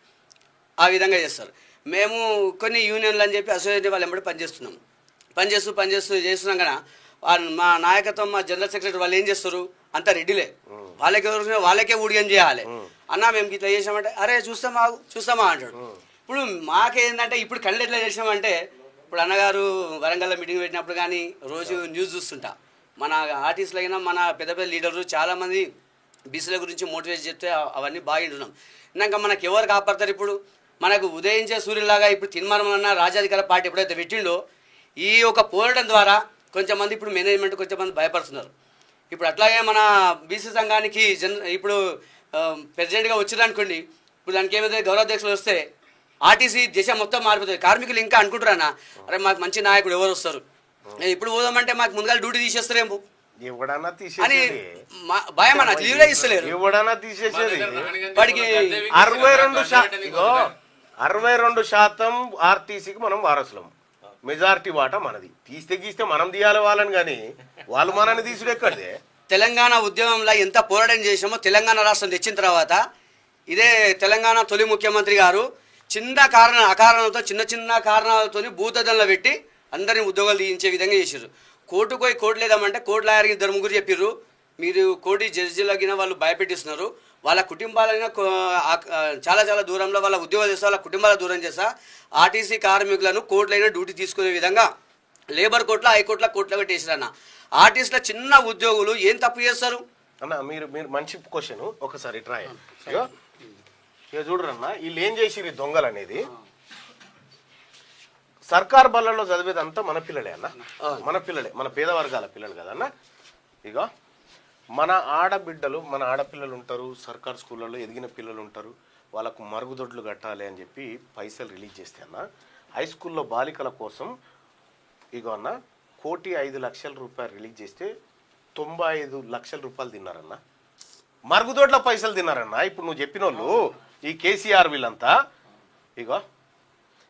ఆ విధంగా చేస్తారు. మేము కొన్ని యూనియన్లు అని చెప్పి అసోసియేషన్ వాళ్ళు ఎంబడి పనిచేస్తున్నాం. చేస్తున్నాం కదా మా నాయకత్వం మా జనరల్ సెక్రటరీ వాళ్ళు ఏం చేస్తారు, అంతా రెడ్డిలే, వాళ్ళకే ఊడిగం చేయాలి. అన్న మేము ఇట్లా చేసామంటే అరే చూస్తామా అంటాడు. ఇప్పుడు మాకేంటంటే ఇప్పుడు కళ్ళు ఎట్లా చేసామంటే, ఇప్పుడు అన్నగారు వరంగల్లో మీటింగ్ పెట్టినప్పుడు కానీ రోజు న్యూస్ చూస్తుంటా, మన ఆర్టిస్టులు అయినా మన పెద్ద పెద్ద లీడర్లు చాలామంది బీసీల గురించి మోటివేట్ చెప్తే అవన్నీ బాగా వింటున్నాం. ఇంకా మనకు ఎవరు కాపాడతారు? ఇప్పుడు మనకు ఉదయించే సూర్యులాగా ఇప్పుడు తిన్మారమన్న రాజాధికార పార్టీ ఎప్పుడైతే పెట్టిండో ఈ ఒక పోరాటం ద్వారా కొంచెంమంది ఇప్పుడు మేనేజ్మెంట్ కొంచెంమంది భయపడుతున్నారు. ఇప్పుడు అట్లాగే మన బీసీ సంఘానికి ఇప్పుడు ప్రెసిడెంట్గా వచ్చిరనుకోండి, ఇప్పుడు దానికి ఏమైతే గౌరవాధ్యక్షులు వస్తే ఆర్టీసీ దేశం మొత్తం మారిపోతుంది. కార్మికులు ఇంకా అనుకుంటారన్న అరే మాకు మంచి నాయకుడు ఎవరు వస్తారు, ఇప్పుడు పోదామంటే మాకు ముందుగా డ్యూటీ తీసేస్తారేమో ఎవడన్నా అని తీసేసేది, భయం అన్న, లీవ్లే ఇస్తలేరు. ఎవడన్నా తీసేసేది. వాడికి 62% ఆర్టీసీకి మనం వారసులం, మెజారిటీ వాటా మనది. గీస్తే మనం తీయాలి వాళ్ళని, కానీ వాళ్ళు మనని తీసుడు ఎక్కడిదే. తెలంగాణ ఉద్యమంలో ఎంత పోరాటం చేసామో తెలంగాణ రాష్ట్రం తెచ్చిన తర్వాత ఇదే తెలంగాణ తొలి ముఖ్యమంత్రి గారు అకారణంతో చిన్న కారణాలతో భూతదంలో పెట్టి అందరినీ ఉద్యోగాలు తీయించే విధంగా చేశారు. కోర్టుకు పోయి కోర్టు లేదామంటే కోర్టు లాయర్కి 2-3 చెప్పారు, మీరు కోర్టు జడ్జిలగిన వాళ్ళు భయపెట్టిస్తున్నారు, వాళ్ళ కుటుంబాలైనా చాలా దూరంలో వాళ్ళ ఉద్యోగాలు చేస్తా, వాళ్ళ కుటుంబాల దూరం చేస్తా, ఆర్టీసీ కార్మికులను కోర్టులైనా డ్యూటీ తీసుకునే విధంగా లేబర్ కోర్టులో హైకోర్టులో పెట్టేసారన్న. ఆర్టీసీల చిన్న ఉద్యోగులు ఏం తప్పు చేస్తారు అన్న? మీరు మంచి క్వశ్చన్, ఒకసారి ట్రై ఇక చూడరన్న, వీళ్ళు ఏం చేసిరు దొంగలు అనేది. సర్కార్ బళ్ళలో చదివేదంతా మన పిల్లలే అన్న, మన పిల్లలే, మన పేద వర్గాల పిల్లలు కదన్న. ఇక మన ఆడపిల్లలు ఉంటారు, సర్కార్ స్కూళ్ళలో ఎదిగిన పిల్లలు ఉంటారు, వాళ్ళకు మరుగుదొడ్లు కట్టాలి అని చెప్పి పైసలు రిలీజ్ చేస్తే అన్న, హై స్కూల్లో బాలికల కోసం ఇగో అన్న 1,05,00,000 రూపాయలు రిలీజ్ చేస్తే 95 లక్షల రూపాయలు తిన్నారన్న, మరుగుదొడ్ల పైసలు తిన్నారన్న. ఇప్పుడు నువ్వు చెప్పిన వాళ్ళు ఈ కేసీఆర్ వీళ్ళంతా. ఇగో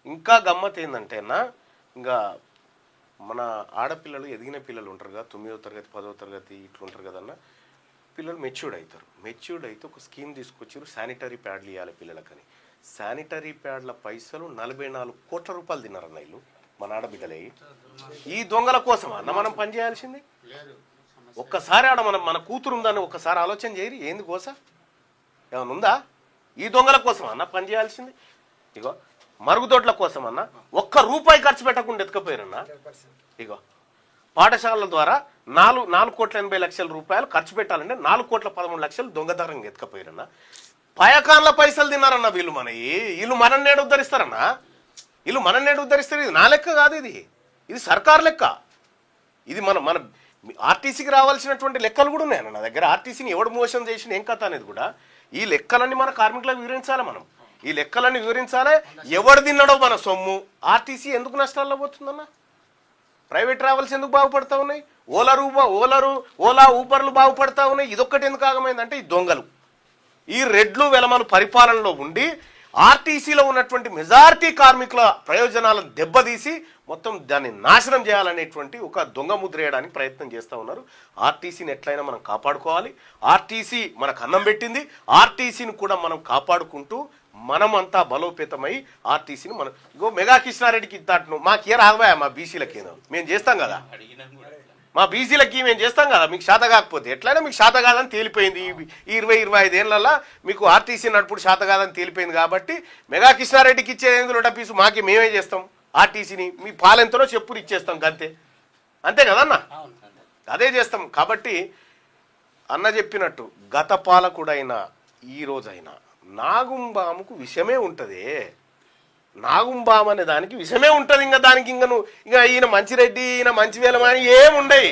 ఇంకా గమ్మత్ ఏంటంటే అన్న, ఇంకా మన ఆడపిల్లలు ఎదిగిన పిల్లలు ఉంటారు కదా, 9వ తరగతి 10వ తరగతి ఇట్లా ఉంటారు కదన్న, పిల్లలు మెచ్యూర్డ్ అయితే ఒక స్కీమ్ తీసుకొచ్చారు, శానిటరీ ప్యాడ్లు ఇవ్వాలి పిల్లలకని. శానిటరీ ప్యాడ్ల పైసలు 44 కోట్ల రూపాయలు తిన్నారన్న వీళ్ళు, మన ఆడబిడ్డలే. ఈ దొంగల కోసం అన్న మనం పనిచేయాల్సింది. ఒక్కసారి మన కూతురు ఉందని ఒక్కసారి ఆలోచన చేయరు, ఏంది కోస ఏమైనా ఉందా? ఈ దొంగల కోసం అన్న పనిచేయాల్సింది. ఇగో మరుగుదొడ్ల కోసం అన్న ₹1 ఖర్చు పెట్టకుండా ఎత్తుకపోయారన్నా. ఇగో పాఠశాలల ద్వారా 4,80,00,000 రూపాయలు ఖర్చు పెట్టాలంటే 4,13,00,000 దొంగతనంగా ఎత్తుకపోయారన్నా. పయకాన్ల పైసలు తిన్నారన్న వీళ్ళు. వీళ్ళు మనల్ని నేడు ఉద్ధరిస్తారన్నా, వీళ్ళు మనల్ని నేడు ఉద్ధరిస్తారు. ఇది నా లెక్క కాదు, ఇది సర్కార్ లెక్క. ఇది మన ఆర్టీసీకి రావాల్సినటువంటి లెక్కలు కూడా ఉన్నాయన్న నా దగ్గర. ఆర్టీసీని ఎవడు మోసం చేసిన ఏం కథ అనేది కూడా ఈ లెక్కలన్నీ మన కార్మికులకు వివరించాలి. ఈ లెక్కలన్నీ వివరించాలి. ఎవడు తిన్నాడో మన సొమ్ము. ఆర్టీసీ ఎందుకు నష్టాల్లో పోతుందన్న? ప్రైవేట్ ట్రావెల్స్ ఎందుకు బాగుపడతా ఉన్నాయి? ఓలా ఊబర్లు బాగుపడతా ఉన్నాయి. ఇదొక్కటి ఎందుకు ఆగమైందంటే ఈ దొంగలు, ఈ రెడ్లు వెలమలు పరిపాలనలో ఉండి ఆర్టీసీలో ఉన్నటువంటి మెజారిటీ కార్మికుల ప్రయోజనాలను దెబ్బతీసి మొత్తం దాన్ని నాశనం చేయాలనేటువంటి ఒక దొంగ ముద్ర వేయడానికి ప్రయత్నం చేస్తూ ఉన్నారు. ఆర్టీసీని ఎట్లయినా మనం కాపాడుకోవాలి. ఆర్టీసీ మనకు అన్నం పెట్టింది. ఆర్టీసీని కూడా మనం కాపాడుకుంటూ మనమంతా బలోపేతమై ఆర్టీసీని మనం ఇగో మెగా కృష్ణారెడ్డికి ఇస్తాను మాకు ఏ రాకపోయా, మా బీసీలకి మేము చేస్తాం కదా, మా బీసీలకి మేము చేస్తాం కదా. మీకు శాత కాకపోతే ఎట్లయినా మీకు శాత కాదని తేలిపోయింది. ఈ 20-25 ఏళ్లలో మీకు ఆర్టీసీ నడుపుడు శాత కాదని తేలిపోయింది. కాబట్టి మెగా కృష్ణారెడ్డికి ఇచ్చే 8 పీసు మాకే మేమే చేస్తాం. ఆర్టీసీని మీ పాలెంతలో చెప్పులు ఇచ్చేస్తాం అంతే కదన్న, అదే చేస్తాం. కాబట్టి అన్న చెప్పినట్టు గత పాలకుడైనా ఈ రోజైనా నాగుంబాముకు విషమే ఉంటుంది. నాగుంబాం అనే దానికి విషమే ఉంటుంది. ఇంకా దానికి ఇంకా ఈయన మంచిరెడ్డి ఈయన మంచి వేలమని ఏముండయి.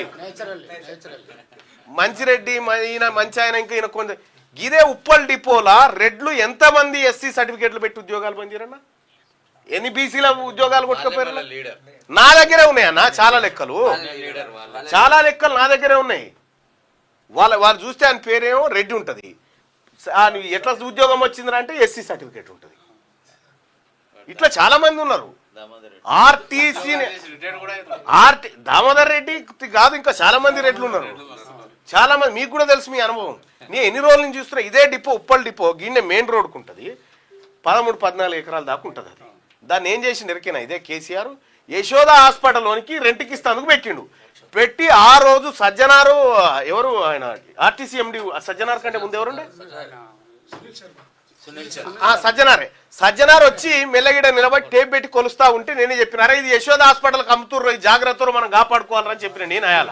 మంచిరెడ్డి ఈయన మంచి ఆయన ఇంకా ఈయన కొంత ఇదే ఉప్పల్ డిపోలా రెడ్లు ఎంతమంది ఎస్సీ సర్టిఫికేట్లు పెట్టి ఉద్యోగాలు పనిచేయరన్నా? ఎన్ని బీసీల ఉద్యోగాలు కొట్టుకుపోయారు? నా దగ్గరే ఉన్నాయన్నా చాలా లెక్కలు నా దగ్గరే ఉన్నాయి. వారు చూస్తే ఆయన పేరేమో రెడ్డి ఉంటుంది, ఎట్లా ఉద్యోగం వచ్చిందంటే ఎస్సీ సర్టిఫికేట్ ఉంటుంది. ఇట్లా చాలా మంది ఉన్నారు. ఆర్టీసీ దామోదర్ రెడ్డి కాదు, ఇంకా చాలా మంది రెడ్లు ఉన్నారు. చాలా మంది, మీకు కూడా తెలుసు మీ అనుభవం. నేను ఎన్ని రోజుల నుంచి చూస్తున్నా, ఇదే డిపో ఉప్పల్ డిపో గిన్నె మెయిన్ రోడ్కు ఉంటుంది, 13-14 ఎకరాల దాకా ఉంటుంది. అది దాన్ని ఏం చేసి నిరికినా ఇదే కేసీఆర్ యశోద హాస్పిటల్లోనికి రెంట్కి ఇస్తానికి పెట్టిండు. పెట్టి ఆ రోజు సజ్జనారు, ఎవరు ఆయన ఆర్టీసీ ఎండి సజ్జనార్ కంటే ముందు ఎవరుండే, సజ్జనార్ వచ్చి మెల్లగిడ నిలబడి టేప్ పెట్టి కొలుస్తా ఉంటే నేనే చెప్పినారా ఇది యశోద హాస్పిటల్కి అమ్ముతుర్రు, ఈ జాగ్రత్తలు మనం కాపాడుకోవాలని చెప్పిన నేను అయాల.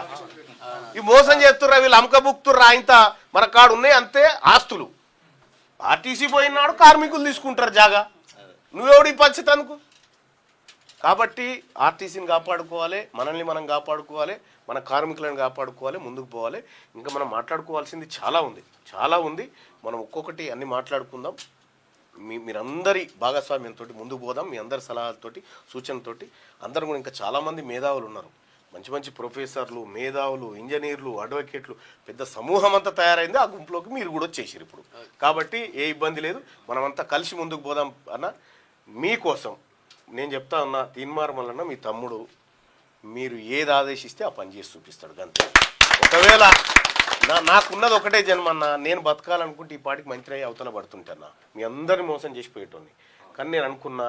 ఈ మోసం చేస్తుర్రా వీళ్ళు, అమ్మకబుక్తుర్రా, ఇంత మన కాడు ఉన్నాయి అంతే ఆస్తులు. ఆర్టీసీ పోయినాడు కార్మికులు తీసుకుంటారు జాగా, నువ్వెవడు ఈ పరిస్థితి అనుకు. కాబట్టి ఆర్టీసీని కాపాడుకోవాలి, మనల్ని మనం కాపాడుకోవాలి, మన కార్మికులను కాపాడుకోవాలి, ముందుకు పోవాలి. ఇంకా మనం మాట్లాడుకోవాల్సింది చాలా ఉంది. మనం ఒక్కొక్కటి అన్ని మాట్లాడుకుందాం. మీరందరి భాగస్వామ్యంతో ముందుకు పోదాం. మీ అందరి సలహాలతోటి సూచనతోటి అందరూ కూడా ఇంకా చాలామంది మేధావులు ఉన్నారు, మంచి ప్రొఫెసర్లు, మేధావులు, ఇంజనీర్లు, అడ్వకేట్లు, పెద్ద సమూహం అంతా తయారైంది. ఆ గుంపులోకి మీరు కూడా వచ్చేసారు ఇప్పుడు. కాబట్టి ఏ ఇబ్బంది లేదు, మనమంతా కలిసి ముందుకు పోదాం అన్న. మీకోసం నేను చెప్తా ఉన్నా, తీన్మార్ మల్లన్న మీ తమ్ముడు, మీరు ఏది ఆదేశిస్తే ఆ పని చేసి చూపిస్తాడు అంతే. ఒకవేళ నాకున్నది ఒకటే జన్మ అన్న, నేను బతకాలనుకుంటే ఈ పాటికి మంత్రి అవతల పడుతుంటాను, మీ అందరిని మోసం చేసిపోయేటోని. కానీ నేను అనుకున్నా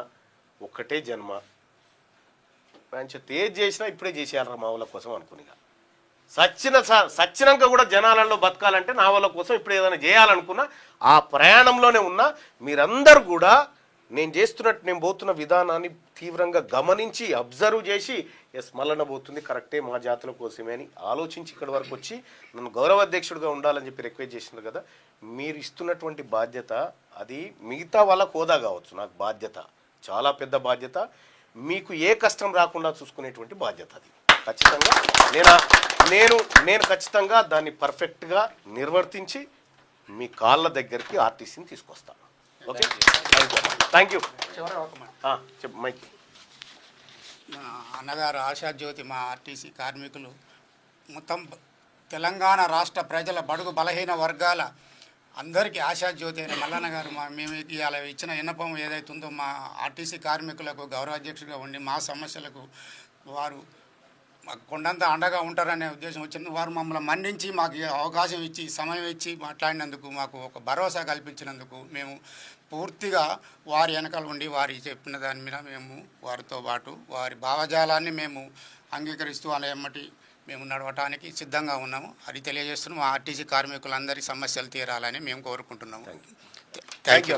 ఒక్కటే జన్మ, ఏది చేసినా ఇప్పుడే చేసేయాలరా మా వాళ్ళ కోసం అనుకునిగా. సచ్చినాక కూడా జనాలలో బతకాలంటే నా వాళ్ళ కోసం ఇప్పుడు ఏదైనా చేయాలనుకున్నా ఆ ప్రయాణంలోనే ఉన్నా. మీరందరూ కూడా నేను పోతున్న విధానాన్ని తీవ్రంగా గమనించి అబ్జర్వ్ చేసి ఎస్ మల్లన్న పోతుంది కరెక్టే మా జాతుల కోసమే అని ఆలోచించి ఇక్కడి వరకు వచ్చి నన్ను గౌరవ అధ్యక్షుడిగా ఉండాలని చెప్పి రిక్వెస్ట్ చేసినారు కదా. మీరు ఇస్తున్నటువంటి బాధ్యత అది మిగతా వాళ్ళకు హోదా కావచ్చు, నాకు బాధ్యత చాలా పెద్ద బాధ్యత. మీకు ఏ కష్టం రాకుండా చూసుకునేటువంటి బాధ్యత అది. ఖచ్చితంగా నేను ఖచ్చితంగా దాన్ని పర్ఫెక్ట్గా నిర్వర్తించి మీ కాళ్ళ దగ్గరికి ఆర్టీసీని తీసుకొస్తాను. Okay, thank you. చెప్పు మైక్. మా అన్నగారు ఆశాజ్యోతి, మా ఆర్టీసీ కార్మికులు మొత్తం తెలంగాణ రాష్ట్ర ప్రజల బడుగు బలహీన వర్గాల అందరికీ ఆశాజ్యోతి అయిన మల్లన్న గారు మేము ఇలా ఇచ్చిన విన్నపం ఏదైతుందో మా ఆర్టీసీ కార్మికులకు గౌరవాధ్యక్షుడిగా ఉండి మా సమస్యలకు వారు కొండంత అండగా ఉంటారనే ఉద్దేశం వచ్చింది. వారు మమ్మల్ని మన్నించి మాకు అవకాశం ఇచ్చి సమయం ఇచ్చి మాట్లాడినందుకు, మాకు ఒక భరోసా కల్పించినందుకు మేము పూర్తిగా వారి వెనకాల ఉండి వారి చెప్పిన దాని మీద మేము వారితో పాటు వారి భావజాలాన్ని మేము అంగీకరిస్తూ అలా ఎమ్మటి మేము నడవటానికి సిద్ధంగా ఉన్నాము. అది తెలియజేస్తున్నాము. ఆర్టీసీ కార్మికులందరి సమస్యలు తీరాలని మేము కోరుకుంటున్నాము. Thank you.